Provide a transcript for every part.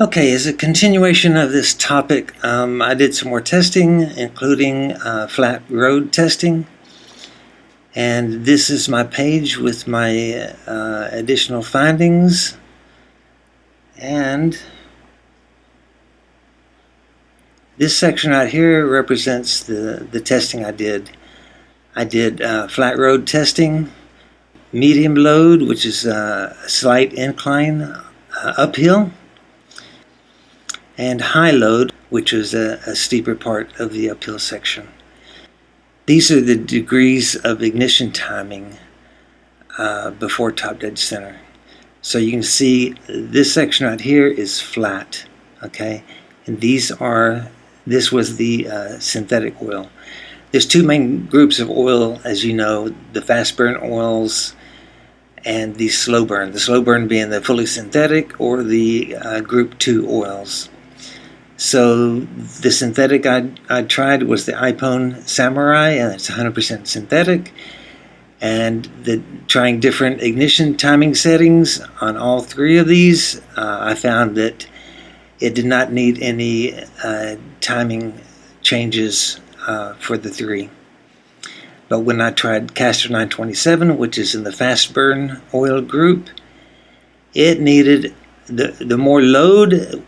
Okay, as a continuation of this topic, I did some more testing, including flat road testing. And this is my page with my additional findings. And this section right here represents the testing I did. I did flat road testing, medium load, which is a slight incline uphill, and high load, which was a steeper part of the uphill section. These are the degrees of ignition timing before top dead center. So you can see this section right here is flat, okay? And this was the synthetic oil. There's two main groups of oil, as you know, the fast burn oils and the slow burn. The slow burn being the fully synthetic or the group 2 oils. So the synthetic I tried was the iPhone Samurai, and it's 100% synthetic. And trying different ignition timing settings on all three of these, I found that it did not need any timing changes for the three. But when I tried Caster 927, which is in the fast burn oil group, it needed the more load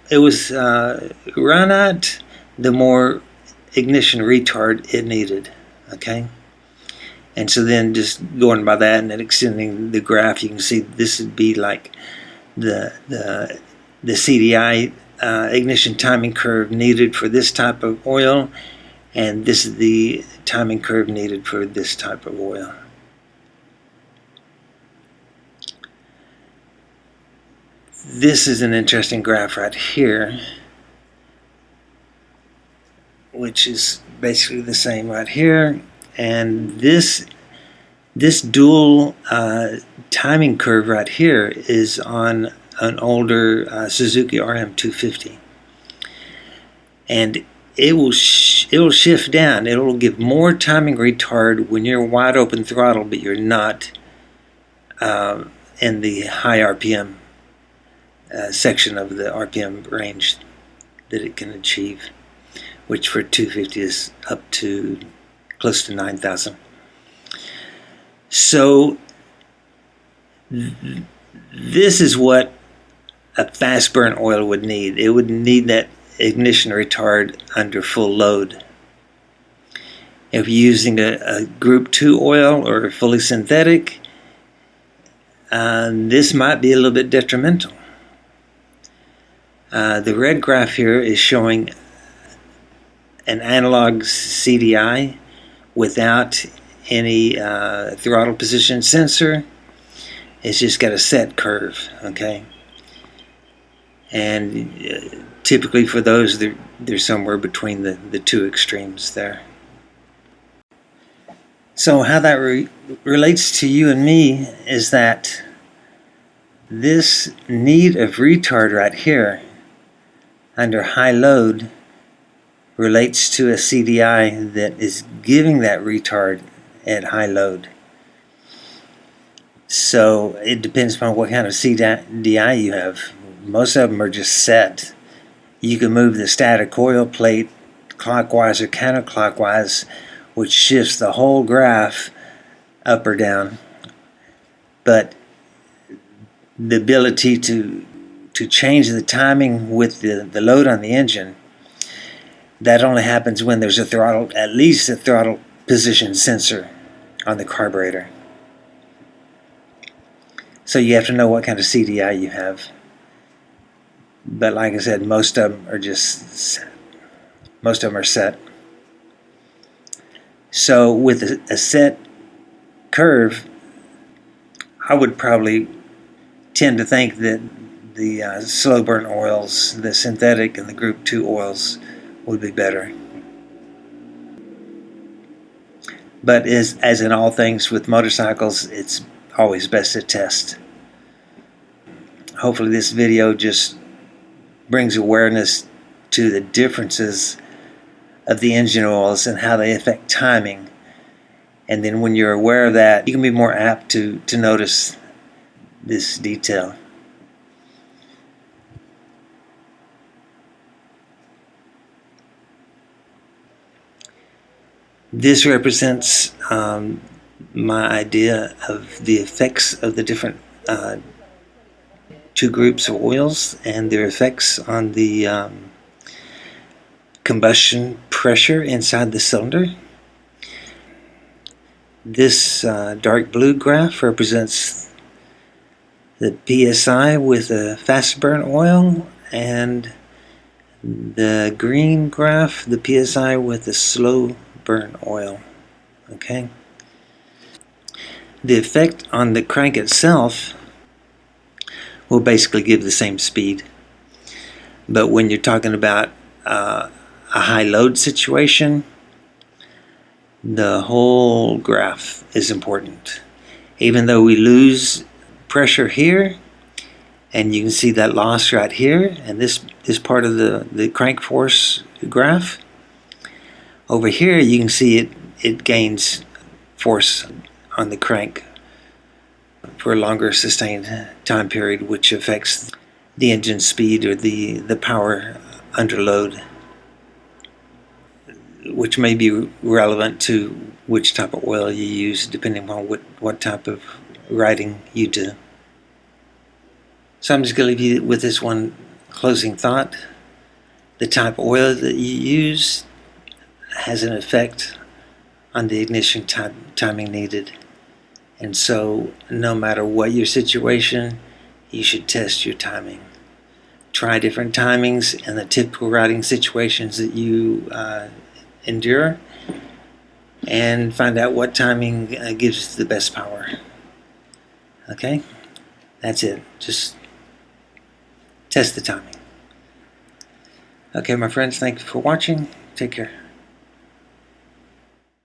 it was run at, the more ignition retard it needed. Okay, and so then just going by that and then extending the graph, you can see this would be like the CDI ignition timing curve needed for this type of oil, and this is the timing curve needed for this type of oil. This is an interesting graph right here, which is basically the same right here, and this dual timing curve right here is on an older Suzuki RM250, and it will shift down. It will give more timing retard when you're wide open throttle, but you're not in the high RPM section of the RPM range that it can achieve, which for 250 is up to close to 9,000. So this is what a fast burn oil would need. It would need that ignition retard under full load. If you're using a group 2 oil or fully synthetic, this might be a little bit detrimental. The red graph here is showing an analog CDI without any throttle position sensor. It's just got a set curve, okay? And typically for those, they're somewhere between the two extremes there. So how that relates to you and me is that this need of retard right here under high load relates to a CDI that is giving that retard at high load. So it depends upon what kind of CDI you have. Most of them are just set. You can move the static coil plate clockwise or counterclockwise, which shifts the whole graph up or down. But the ability to change the timing with the load on the engine, that only happens when there's a throttle, at least a throttle position sensor on the carburetor. So you have to know what kind of CDI you have. But like I said, most of them are just set. Most of them are set. So with a set curve, I would probably tend to think that the slow burn oils, the synthetic and the group 2 oils would be better. But as in all things with motorcycles, it's always best to test. Hopefully this video just brings awareness to the differences of the engine oils and how they affect timing. And then when you're aware of that, you can be more apt to notice this detail. This represents my idea of the effects of the different two groups of oils and their effects on the combustion pressure inside the cylinder. This dark blue graph represents the PSI with a fast burn oil, and the green graph, the PSI with the slow burn oil. Okay. The effect on the crank itself will basically give the same speed. But when you're talking about a high load situation, the whole graph is important. Even though we lose pressure here, and you can see that loss right here, and this part of the crank force graph. Over here you can see it gains force on the crank for a longer sustained time period, which affects the engine speed or the power under load, which may be relevant to which type of oil you use depending on what type of riding you do. So I'm just going to leave you with this one closing thought. The type of oil that you use has an effect on the ignition timing needed. And so no matter what your situation, you should test your timing. Try different timings in the typical riding situations that you endure, and find out what timing gives the best power. Okay? That's it. Just test the timing. Okay, my friends, thank you for watching. Take care.